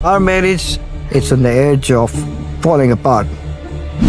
Our marriage is on the edge of falling apart.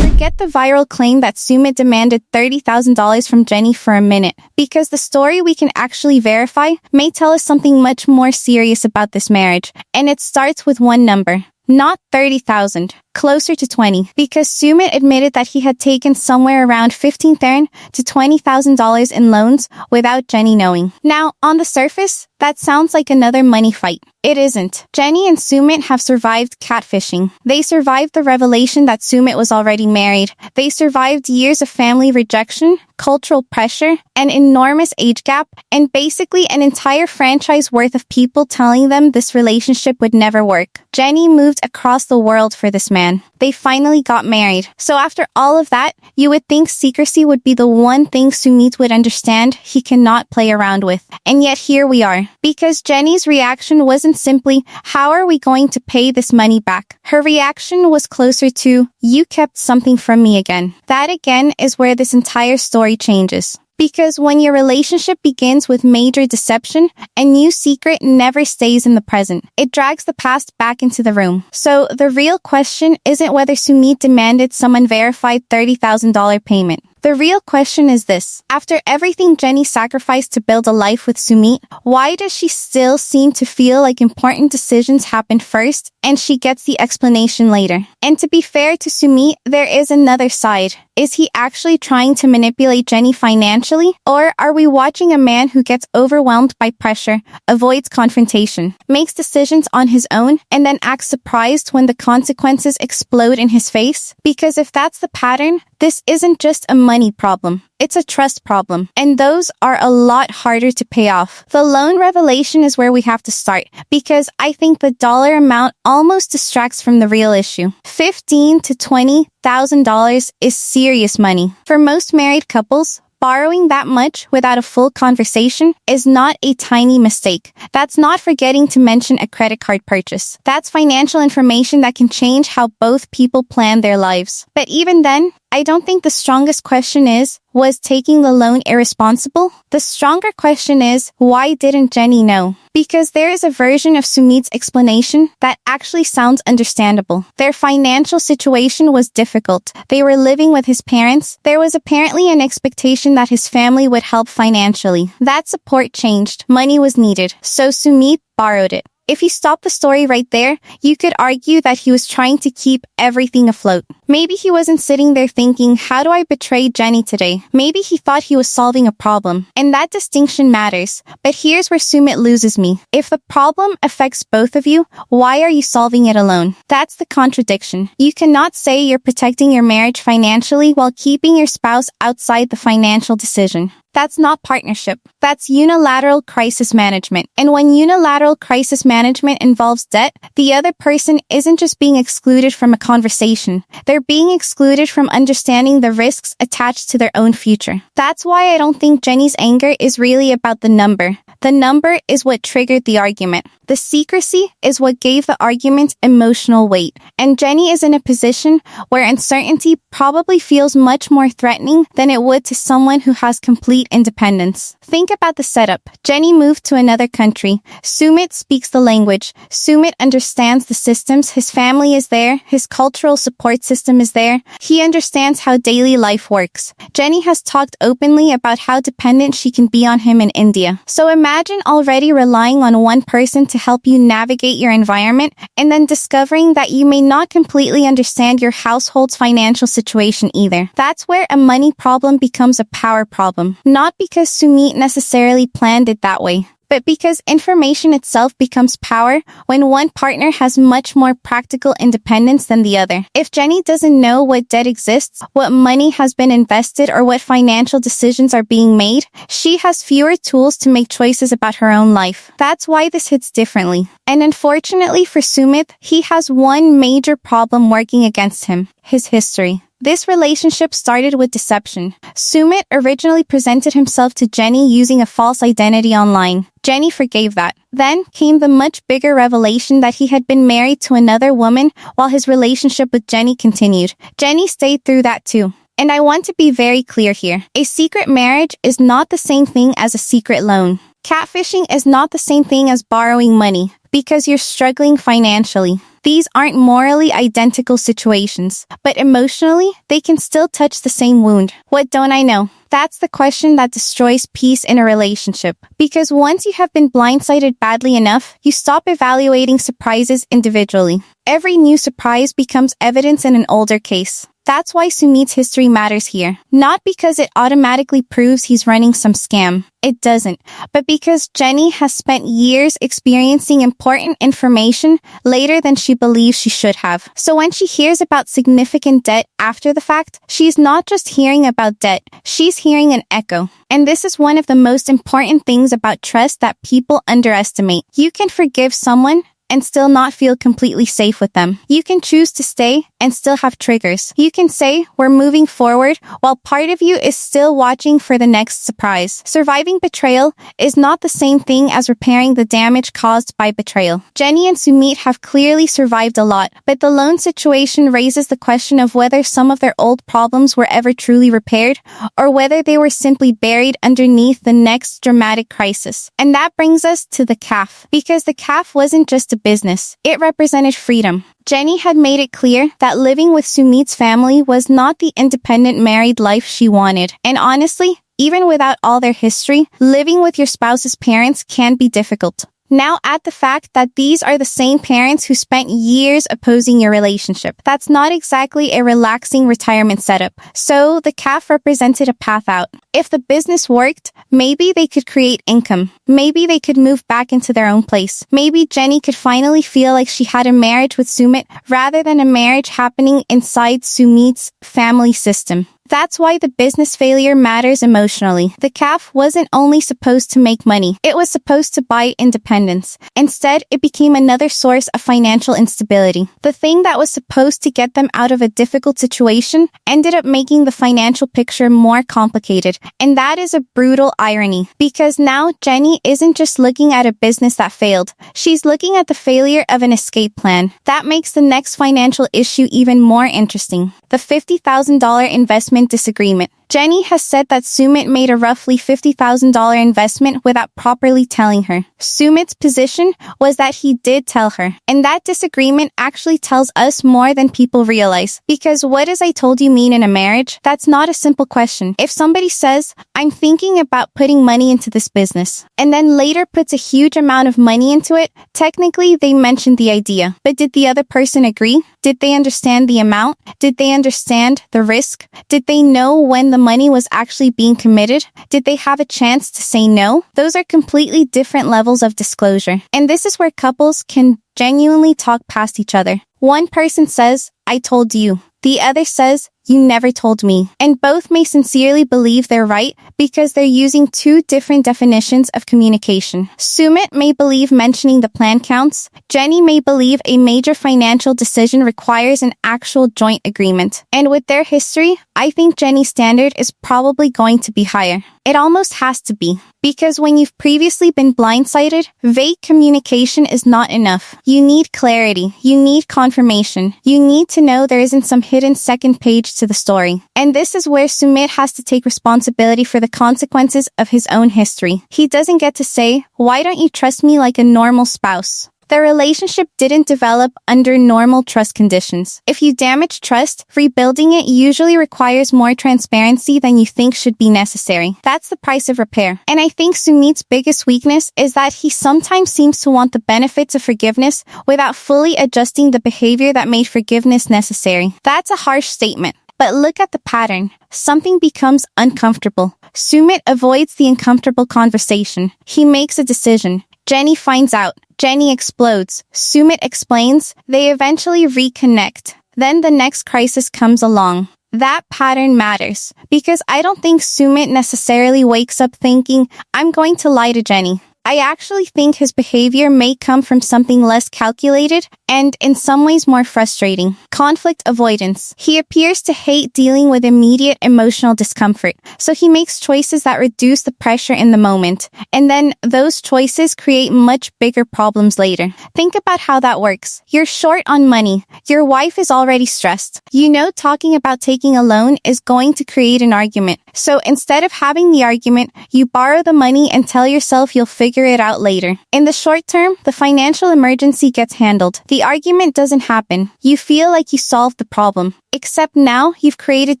Forget the viral claim that Sumit demanded $30,000 from Jenny for a minute, because the story we can actually verify may tell us something much more serious about this marriage, and it starts with one number. Not 30,000, closer to 20, because Sumit admitted that he had taken somewhere around $15,000 to $20,000 in loans without Jenny knowing. Now, on the surface, that sounds like another money fight. It isn't. Jenny and Sumit have survived catfishing. They survived the revelation that Sumit was already married. They survived years of family rejection, cultural pressure, an enormous age gap, and basically an entire franchise worth of people telling them this relationship would never work. Jenny moved across the world for this man. They finally got married. So after all of that, you would think secrecy would be the one thing Sumit would understand he cannot play around with. And yet here we are. Because Jenny's reaction wasn't simply, how are we going to pay this money back? Her reaction was closer to, you kept something from me again. That again is where this entire story changes. Because when your relationship begins with major deception, a new secret never stays in the present. It drags the past back into the room. So the real question isn't whether Sumit demanded some unverified $30,000 payment. The real question is this. After everything Jenny sacrificed to build a life with Sumit, why does she still seem to feel like important decisions happen first and she gets the explanation later? And to be fair to Sumit, there is another side. Is he actually trying to manipulate Jenny financially? Or are we watching a man who gets overwhelmed by pressure, avoids confrontation, makes decisions on his own, and then acts surprised when the consequences explode in his face? Because if that's the pattern, this isn't just a money problem. It's a trust problem, and those are a lot harder to pay off. The loan revelation is where we have to start, because I think the dollar amount almost distracts from the real issue. $15,000 to $20,000 is serious money. For most married couples, borrowing that much without a full conversation is not a tiny mistake. That's not forgetting to mention a credit card purchase. That's financial information that can change how both people plan their lives. But even then, I don't think the strongest question is, was taking the loan irresponsible? The stronger question is, why didn't Jenny know? Because there is a version of Sumit's explanation that actually sounds understandable. Their financial situation was difficult. They were living with his parents. There was apparently an expectation that his family would help financially. That support changed. Money was needed. So Sumit borrowed it. If you stop the story right there, you could argue that he was trying to keep everything afloat. Maybe he wasn't sitting there thinking, how do I betray Jenny today? Maybe he thought he was solving a problem. And that distinction matters. But here's where Sumit loses me. If the problem affects both of you, why are you solving it alone? That's the contradiction. You cannot say you're protecting your marriage financially while keeping your spouse outside the financial decision. That's not partnership. That's unilateral crisis management. And when unilateral crisis management involves debt, the other person isn't just being excluded from a conversation. They're being excluded from understanding the risks attached to their own future. That's why I don't think Jenny's anger is really about the number. The number is what triggered the argument. The secrecy is what gave the argument emotional weight. And Jenny is in a position where uncertainty probably feels much more threatening than it would to someone who has complete independence. Think about the setup. Jenny moved to another country. Sumit speaks the language. Sumit understands the systems. His family is there. His cultural support system is there. He understands how daily life works. Jenny has talked openly about how dependent she can be on him in India. So imagine already relying on one person to help you navigate your environment and then discovering that you may not completely understand your household's financial situation either. That's where a money problem becomes a power problem. Not because Sumit necessarily planned it that way, but because information itself becomes power when one partner has much more practical independence than the other. If Jenny doesn't know what debt exists, what money has been invested, or what financial decisions are being made, she has fewer tools to make choices about her own life. That's why this hits differently. And unfortunately for Sumit, he has one major problem working against him: his history. This relationship started with deception. Sumit originally presented himself to Jenny using a false identity online. Jenny forgave that. Then came the much bigger revelation that he had been married to another woman while his relationship with Jenny continued. Jenny stayed through that too. And I want to be very clear here. A secret marriage is not the same thing as a secret loan. Catfishing is not the same thing as borrowing money because you're struggling financially. These aren't morally identical situations, but emotionally, they can still touch the same wound. What don't I know? That's the question that destroys peace in a relationship. Because once you have been blindsided badly enough, you stop evaluating surprises individually. Every new surprise becomes evidence in an older case. That's why Sumit's history matters here. Not because it automatically proves he's running some scam. It doesn't. But because Jenny has spent years experiencing important information later than she believes she should have. So when she hears about significant debt after the fact, she's not just hearing about debt, she's hearing an echo. And this is one of the most important things about trust that people underestimate. You can forgive someone and still not feel completely safe with them. You can choose to stay and still have triggers. You can say, we're moving forward, while part of you is still watching for the next surprise. Surviving betrayal is not the same thing as repairing the damage caused by betrayal. Jenny and Sumit have clearly survived a lot, but the loan situation raises the question of whether some of their old problems were ever truly repaired, or whether they were simply buried underneath the next dramatic crisis. And that brings us to the café, because the café wasn't just a business. It represented freedom. Jenny had made it clear that living with Sumit's family was not the independent married life she wanted. And honestly, even without all their history, living with your spouse's parents can be difficult. Now add the fact that these are the same parents who spent years opposing your relationship. That's not exactly a relaxing retirement setup. So the café represented a path out. If the business worked, maybe they could create income. Maybe they could move back into their own place. Maybe Jenny could finally feel like she had a marriage with Sumit rather than a marriage happening inside Sumit's family system. That's why the business failure matters emotionally. The café wasn't only supposed to make money, it was supposed to buy independence. Instead, it became another source of financial instability. The thing that was supposed to get them out of a difficult situation ended up making the financial picture more complicated. And that is a brutal irony, because now Jenny isn't just looking at a business that failed. She's looking at the failure of an escape plan. That makes the next financial issue even more interesting. The $50,000 investment disagreement. Jenny has said that Sumit made a roughly $50,000 investment without properly telling her. Sumit's position was that he did tell her. And that disagreement actually tells us more than people realize. Because what does I told you mean in a marriage? That's not a simple question. If somebody says, I'm thinking about putting money into this business, and then later puts a huge amount of money into it, technically they mentioned the idea. But did the other person agree? Did they understand the amount? Did they understand the risk? Did they know when the money was actually being committed? Did they have a chance to say no? Those are completely different levels of disclosure. And this is where couples can genuinely talk past each other. One person says, I told you. The other says, you never told me. And both may sincerely believe they're right because they're using two different definitions of communication. Sumit may believe mentioning the plan counts. Jenny may believe a major financial decision requires an actual joint agreement. And with their history, I think Jenny's standard is probably going to be higher. It almost has to be. Because when you've previously been blindsided, vague communication is not enough. You need clarity. You need confirmation. You need to know there isn't some hidden second page to the story. And this is where Sumit has to take responsibility for the consequences of his own history. He doesn't get to say, why don't you trust me like a normal spouse? The relationship didn't develop under normal trust conditions. If you damage trust, rebuilding it usually requires more transparency than you think should be necessary. That's the price of repair. And I think Sumit's biggest weakness is that he sometimes seems to want the benefits of forgiveness without fully adjusting the behavior that made forgiveness necessary. That's a harsh statement. But look at the pattern. Something becomes uncomfortable. Sumit avoids the uncomfortable conversation. He makes a decision. Jenny finds out. Jenny explodes. Sumit explains. They eventually reconnect. Then the next crisis comes along. That pattern matters because I don't think Sumit necessarily wakes up thinking, I'm going to lie to Jenny. I actually think his behavior may come from something less calculated and in some ways more frustrating. Conflict avoidance. He appears to hate dealing with immediate emotional discomfort, so he makes choices that reduce the pressure in the moment, and then those choices create much bigger problems later. Think about how that works. You're short on money. Your wife is already stressed. You know talking about taking a loan is going to create an argument. So instead of having the argument, you borrow the money and tell yourself you'll figure it out later. In the short term, the financial emergency gets handled. The argument doesn't happen. You feel like you solved the problem. Except now you've created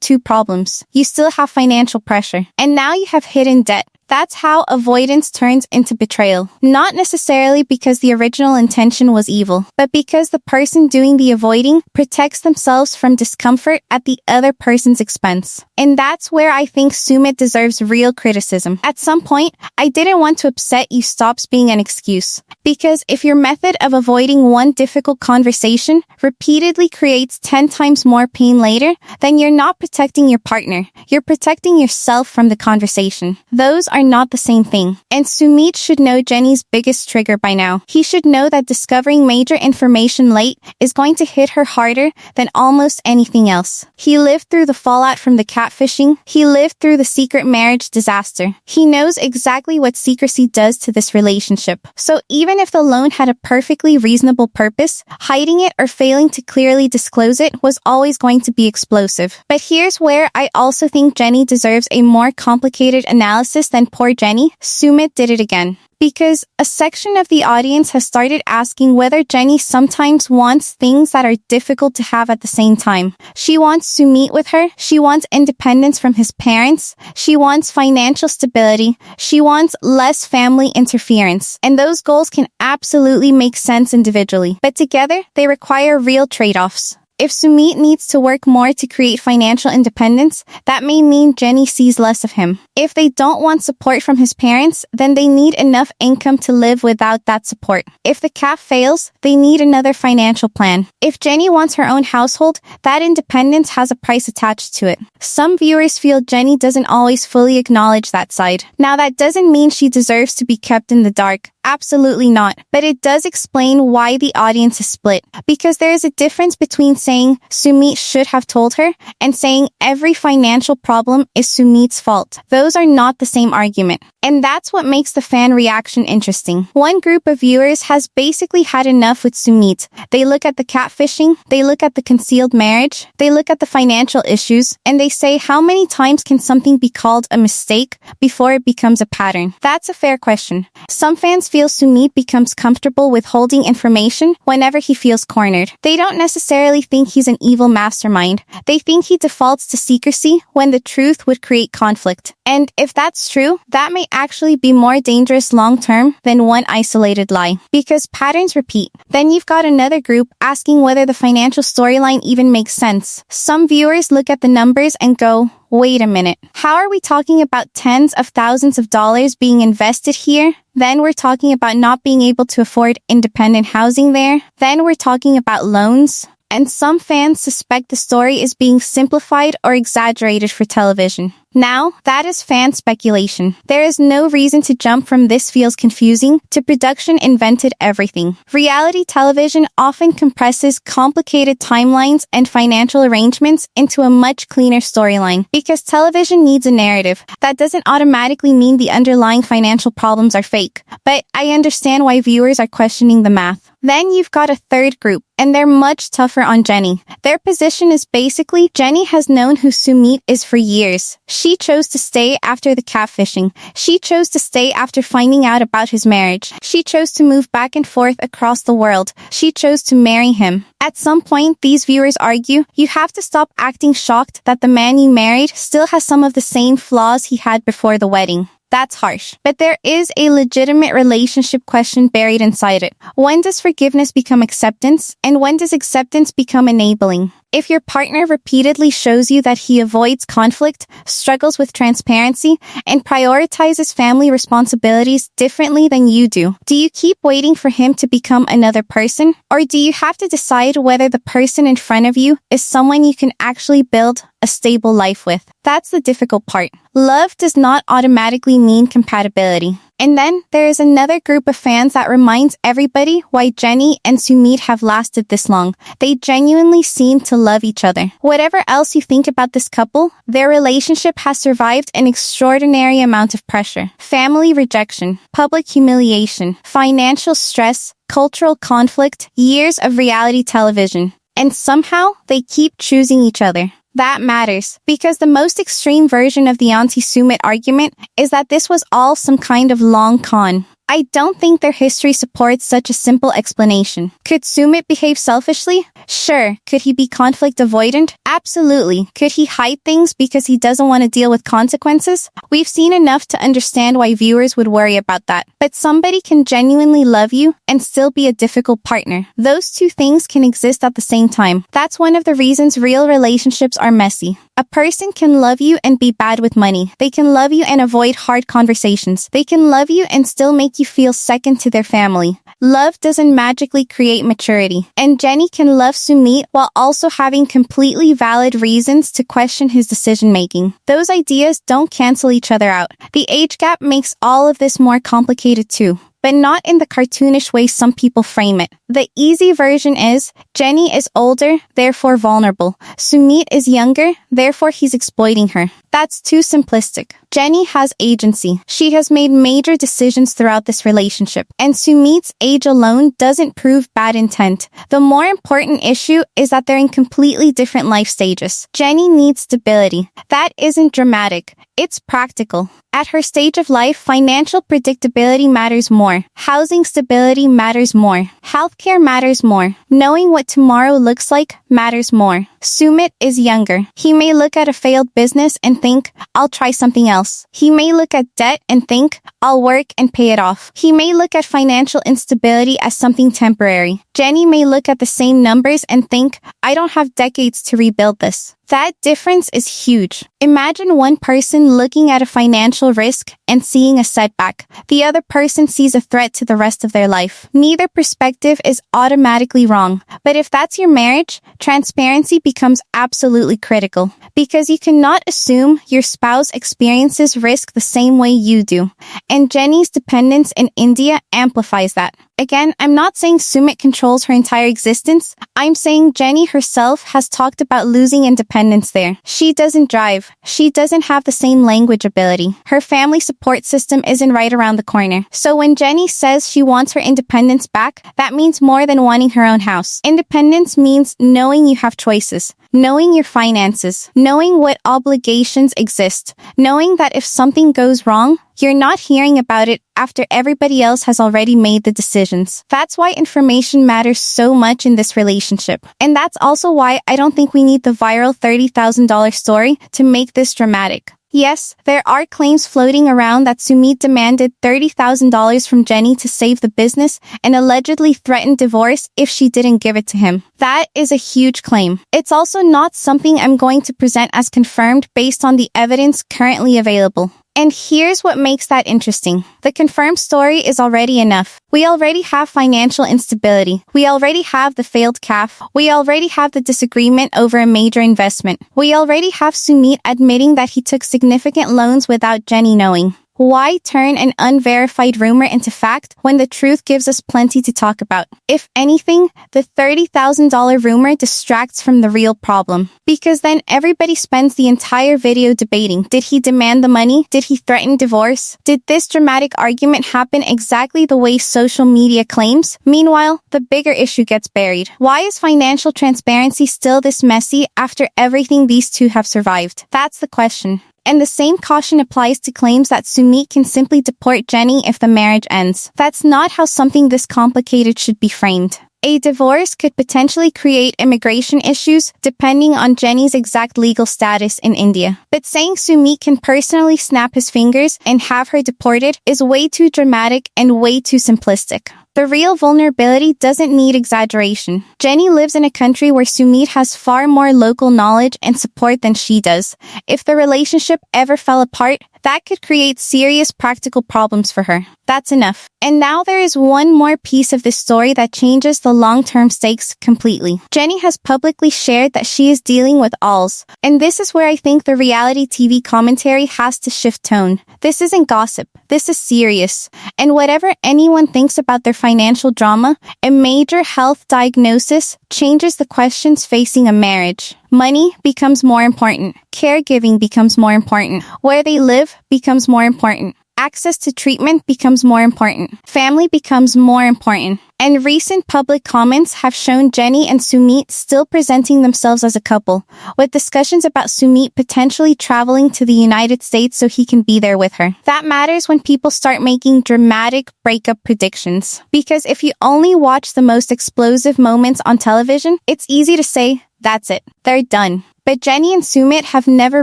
two problems. You still have financial pressure. And now you have hidden debt. That's how avoidance turns into betrayal. Not necessarily because the original intention was evil, but because the person doing the avoiding protects themselves from discomfort at the other person's expense. And that's where I think Sumit deserves real criticism. At some point, I didn't want to upset you stops being an excuse. Because if your method of avoiding one difficult conversation repeatedly creates 10 times more pain later, then you're not protecting your partner. You're protecting yourself from the conversation. Those are not the same thing. And Sumit should know Jenny's biggest trigger by now. He should know that discovering major information late is going to hit her harder than almost anything else. He lived through the fallout from the catfishing. He lived through the secret marriage disaster. He knows exactly what secrecy does to this relationship. So even if the loan had a perfectly reasonable purpose, hiding it or failing to clearly disclose it was always going to be explosive. But here's where I also think Jenny deserves a more complicated analysis than poor Jenny. Sumit did it again. Because a section of the audience has started asking whether Jenny sometimes wants things that are difficult to have at the same time. She wants to meet with her. She wants independence from his parents. She wants financial stability. She wants less family interference. And those goals can absolutely make sense individually. But together, they require real trade-offs. If Sumit needs to work more to create financial independence, that may mean Jenny sees less of him. If they don't want support from his parents, then they need enough income to live without that support. If the CAF fails, they need another financial plan. If Jenny wants her own household, that independence has a price attached to it. Some viewers feel Jenny doesn't always fully acknowledge that side. Now, that doesn't mean she deserves to be kept in the dark. Absolutely not. But it does explain why the audience is split. Because there is a difference between saying Sumit should have told her and saying every financial problem is Sumit's fault. Those are not the same argument. And that's what makes the fan reaction interesting. One group of viewers has basically had enough with Sumit. They look at the catfishing, they look at the concealed marriage, they look at the financial issues, and they say how many times can something be called a mistake before it becomes a pattern? That's a fair question. Some fans feel Sumit becomes comfortable withholding information whenever he feels cornered. They don't necessarily think he's an evil mastermind. They think he defaults to secrecy when the truth would create conflict. And if that's true, that may actually be more dangerous long-term than one isolated lie. Because patterns repeat. Then you've got another group asking whether the financial storyline even makes sense. Some viewers look at the numbers and go, wait a minute. How are we talking about tens of thousands of dollars being invested here? Then we're talking about not being able to afford independent housing there. Then we're talking about loans. And some fans suspect the story is being simplified or exaggerated for television. Now, that is fan speculation. There is no reason to jump from this feels confusing to production invented everything. Reality television often compresses complicated timelines and financial arrangements into a much cleaner storyline because television needs a narrative. That doesn't automatically mean the underlying financial problems are fake, but I understand why viewers are questioning the math. Then you've got a third group, and they're much tougher on Jenny. Their position is basically, Jenny has known who Sumit is for years. She chose to stay after the catfishing. She chose to stay after finding out about his marriage. She chose to move back and forth across the world. She chose to marry him. At some point, these viewers argue, you have to stop acting shocked that the man you married still has some of the same flaws he had before the wedding. That's harsh. But there is a legitimate relationship question buried inside it. When does forgiveness become acceptance? And when does acceptance become enabling? If your partner repeatedly shows you that he avoids conflict, struggles with transparency, and prioritizes family responsibilities differently than you do you keep waiting for him to become another person? Or do you have to decide whether the person in front of you is someone you can actually build a stable life with? That's the difficult part. Love does not automatically mean compatibility. And then there is another group of fans that reminds everybody why Jenny and Sumit have lasted this long. They genuinely seem to love each other. Whatever else you think about this couple, their relationship has survived an extraordinary amount of pressure. Family rejection, public humiliation, financial stress, cultural conflict, years of reality television. And somehow, they keep choosing each other. That matters, because the most extreme version of the anti-Sumit argument is that this was all some kind of long con. I don't think their history supports such a simple explanation. Could Sumit behave selfishly? Sure. Could he be conflict avoidant? Absolutely. Could he hide things because he doesn't want to deal with consequences? We've seen enough to understand why viewers would worry about that. But somebody can genuinely love you and still be a difficult partner. Those two things can exist at the same time. That's one of the reasons real relationships are messy. A person can love you and be bad with money. They can love you and avoid hard conversations. They can love you and still make you feel second to their family. Love doesn't magically create maturity. And Jenny can love Sumit while also having completely valid reasons to question his decision-making. Those ideas don't cancel each other out. The age gap makes all of this more complicated too. But not in the cartoonish way some people frame it. The easy version is, Jenny is older, therefore vulnerable. Sumit is younger, therefore he's exploiting her. That's too simplistic. Jenny has agency. She has made major decisions throughout this relationship. And Sumit's age alone doesn't prove bad intent. The more important issue is that they're in completely different life stages. Jenny needs stability. That isn't dramatic. It's practical. At her stage of life, financial predictability matters more. Housing stability matters more. Healthcare matters more. Knowing what tomorrow looks like matters more. Sumit is younger. He may look at a failed business and think, I'll try something else. He may look at debt and think, I'll work and pay it off. He may look at financial instability as something temporary. Jenny may look at the same numbers and think, I don't have decades to rebuild this. That difference is huge. Imagine one person looking at a financial risk and seeing a setback. The other person sees a threat to the rest of their life. Neither perspective is automatically wrong. But if that's your marriage, transparency becomes absolutely critical. Because you cannot assume your spouse experiences risk the same way you do. And Jenny's dependence in India amplifies that. Again, I'm not saying Sumit controls her entire existence. I'm saying Jenny herself has talked about losing independence there. She doesn't drive. She doesn't have the same language ability. Her family support system isn't right around the corner. So when Jenny says she wants her independence back, that means more than wanting her own house. Independence means knowing you have choices, knowing your finances, knowing what obligations exist, knowing that if something goes wrong, you're not hearing about it after everybody else has already made the decisions. That's why information matters so much in this relationship. And that's also why I don't think we need the viral $30,000 story to make this dramatic. Yes, there are claims floating around that Sumit demanded $30,000 from Jenny to save the business and allegedly threatened divorce if she didn't give it to him. That is a huge claim. It's also not something I'm going to present as confirmed based on the evidence currently available. And here's what makes that interesting. The confirmed story is already enough. We already have financial instability. We already have the failed café. We already have the disagreement over a major investment. We already have Sumit admitting that he took significant loans without Jenny knowing. Why turn an unverified rumor into fact when the truth gives us plenty to talk about? If anything, the $30,000 rumor distracts from the real problem. Because then everybody spends the entire video debating. Did he demand the money? Did he threaten divorce? Did this dramatic argument happen exactly the way social media claims? Meanwhile, the bigger issue gets buried. Why is financial transparency still this messy after everything these two have survived? That's the question. And the same caution applies to claims that Sumit can simply deport Jenny if the marriage ends. That's not how something this complicated should be framed. A divorce could potentially create immigration issues depending on Jenny's exact legal status in India. But saying Sumit can personally snap his fingers and have her deported is way too dramatic and way too simplistic. The real vulnerability doesn't need exaggeration. Jenny lives in a country where Sumit has far more local knowledge and support than she does. If the relationship ever fell apart, That could create serious practical problems for her. That's enough. And now there is one more piece of this story that changes the long-term stakes completely. Jenny has publicly shared that she is dealing with alls. And this is where I think the reality TV commentary has to shift tone. This isn't gossip. This is serious. And whatever anyone thinks about their financial drama, a major health diagnosis changes the questions facing a marriage. Money becomes more important. Caregiving becomes more important. Where they live becomes more important. Access to treatment becomes more important. Family becomes more important. And recent public comments have shown Jenny and Sumit still presenting themselves as a couple, with discussions about Sumit potentially traveling to the United States so he can be there with her. That matters when people start making dramatic breakup predictions. Because if you only watch the most explosive moments on television, it's easy to say, that's it, they're done. But Jenny and Sumit have never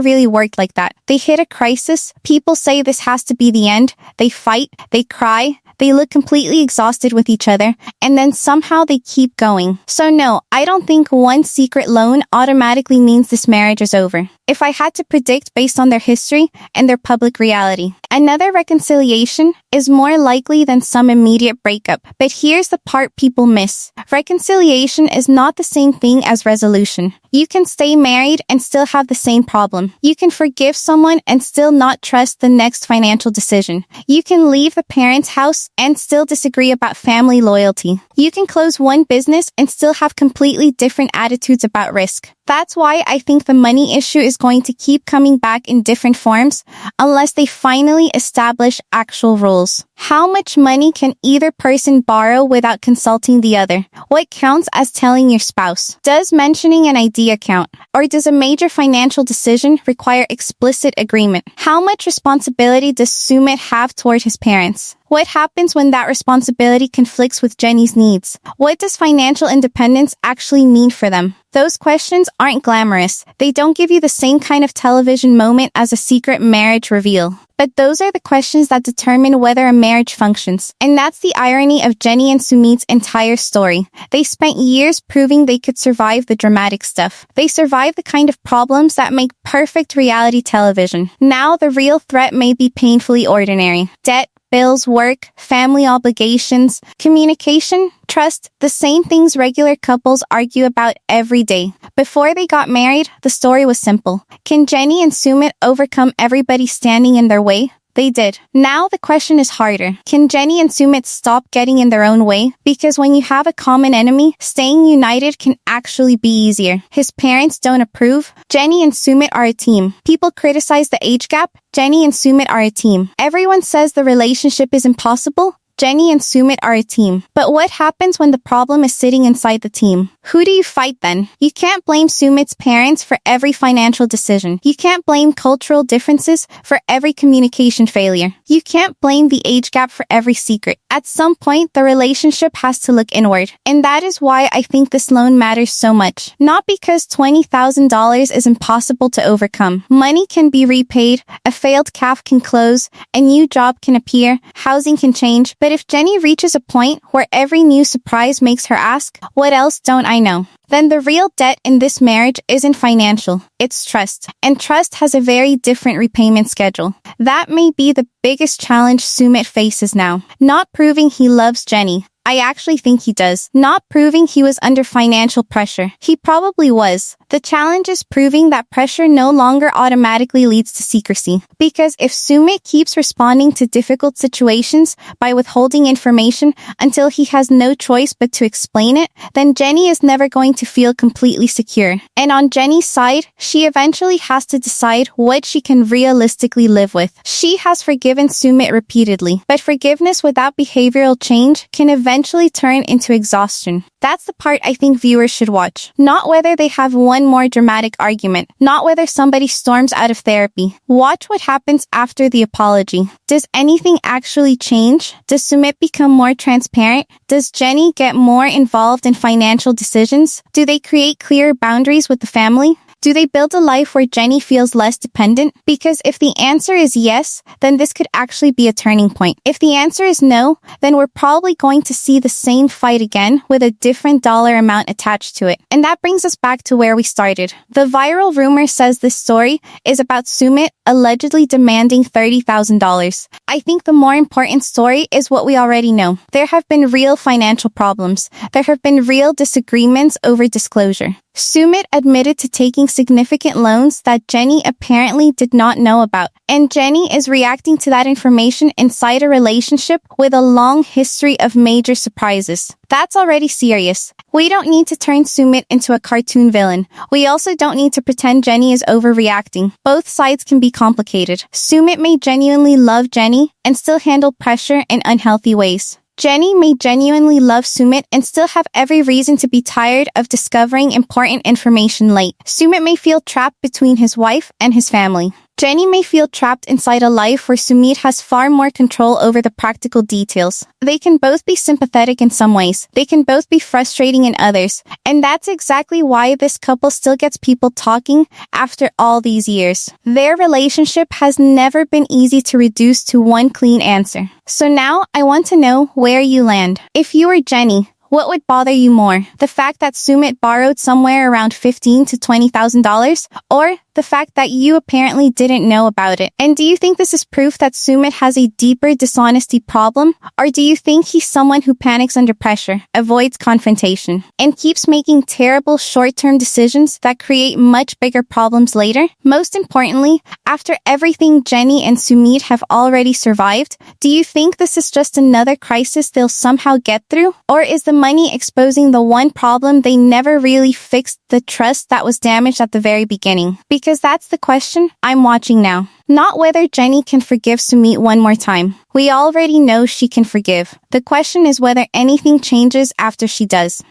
really worked like that. They hit a crisis, people say this has to be the end, they fight, they cry, they look completely exhausted with each other, and then somehow they keep going. So no, I don't think one secret loan automatically means this marriage is over. If I had to predict based on their history and their public reality, another reconciliation is more likely than some immediate breakup. But here's the part people miss. Reconciliation is not the same thing as resolution. You can stay married and still have the same problem. You can forgive someone and still not trust the next financial decision. You can leave the parents' house and still disagree about family loyalty. You can close one business and still have completely different attitudes about risk. That's why I think the money issue is going to keep coming back in different forms unless they finally establish actual rules. How much money can either person borrow without consulting the other? What counts as telling your spouse? Does mentioning an idea count? Or does a major financial decision require explicit agreement? How much responsibility does Sumit have toward his parents? What happens when that responsibility conflicts with Jenny's needs? What does financial independence actually mean for them? Those questions aren't glamorous. They don't give you the same kind of television moment as a secret marriage reveal. But those are the questions that determine whether a marriage functions. And that's the irony of Jenny and Sumit's entire story. They spent years proving they could survive the dramatic stuff. They survived the kind of problems that make perfect reality television. Now the real threat may be painfully ordinary. Debt, bills, work, family obligations, communication, trust, the same things regular couples argue about every day. Before they got married, the story was simple. Can Jenny and Sumit overcome everybody standing in their way? They did. Now the question is harder. Can Jenny and Sumit stop getting in their own way? Because when you have a common enemy, staying united can actually be easier. His parents don't approve. Jenny and Sumit are a team. People criticize the age gap. Jenny and Sumit are a team. Everyone says the relationship is impossible. Jenny and Sumit are a team. But what happens when the problem is sitting inside the team? Who do you fight then? You can't blame Sumit's parents for every financial decision. You can't blame cultural differences for every communication failure. You can't blame the age gap for every secret. At some point, the relationship has to look inward. And that is why I think this loan matters so much. Not because $20,000 is impossible to overcome. Money can be repaid, a failed calf can close, a new job can appear, housing can change, but if Jenny reaches a point where every new surprise makes her ask, what else don't I know? Then the real debt in this marriage isn't financial, it's trust. And trust has a very different repayment schedule. That may be the biggest challenge Sumit faces now. Not proving he loves Jenny. I actually think he does. Not proving he was under financial pressure. He probably was. The challenge is proving that pressure no longer automatically leads to secrecy. Because if Sumit keeps responding to difficult situations by withholding information until he has no choice but to explain it, then Jenny is never going to feel completely secure. And on Jenny's side, she eventually has to decide what she can realistically live with. She has forgiven Sumit repeatedly, but forgiveness without behavioral change can eventually turn into exhaustion. That's the part I think viewers should watch. Not whether they have one more dramatic argument. Not whether somebody storms out of therapy. Watch what happens after the apology. Does anything actually change? Does Sumit become more transparent? Does Jenny get more involved in financial decisions? Do they create clearer boundaries with the family? Do they build a life where Jenny feels less dependent? Because if the answer is yes, then this could actually be a turning point. If the answer is no, then we're probably going to see the same fight again with a different dollar amount attached to it. And that brings us back to where we started. The viral rumor says this story is about Sumit allegedly demanding $30,000. I think the more important story is what we already know. There have been real financial problems. There have been real disagreements over disclosure. Sumit admitted to taking significant loans that Jenny apparently did not know about, and Jenny is reacting to that information inside a relationship with a long history of major surprises. That's already serious. We don't need to turn Sumit into a cartoon villain. We also don't need to pretend Jenny is overreacting. Both sides can be complicated. Sumit may genuinely love Jenny and still handle pressure in unhealthy ways. Jenny may genuinely love Sumit and still have every reason to be tired of discovering important information late. Sumit may feel trapped between his wife and his family. Jenny may feel trapped inside a life where Sumit has far more control over the practical details. They can both be sympathetic in some ways. They can both be frustrating in others. And that's exactly why this couple still gets people talking after all these years. Their relationship has never been easy to reduce to one clean answer. So now I want to know where you land. If you were Jenny, what would bother you more? The fact that Sumit borrowed somewhere around $15,000 to $20,000? Or the fact that you apparently didn't know about it? And do you think this is proof that Sumit has a deeper dishonesty problem? Or do you think he's someone who panics under pressure, avoids confrontation, and keeps making terrible short-term decisions that create much bigger problems later? Most importantly, after everything Jenny and Sumit have already survived, do you think this is just another crisis they'll somehow get through? Or is the money exposing the one problem they never really fixed, the trust that was damaged at the very beginning? Because that's the question I'm watching now. Not whether Jenny can forgive Sumit one more time. We already know she can forgive. The question is whether anything changes after she does.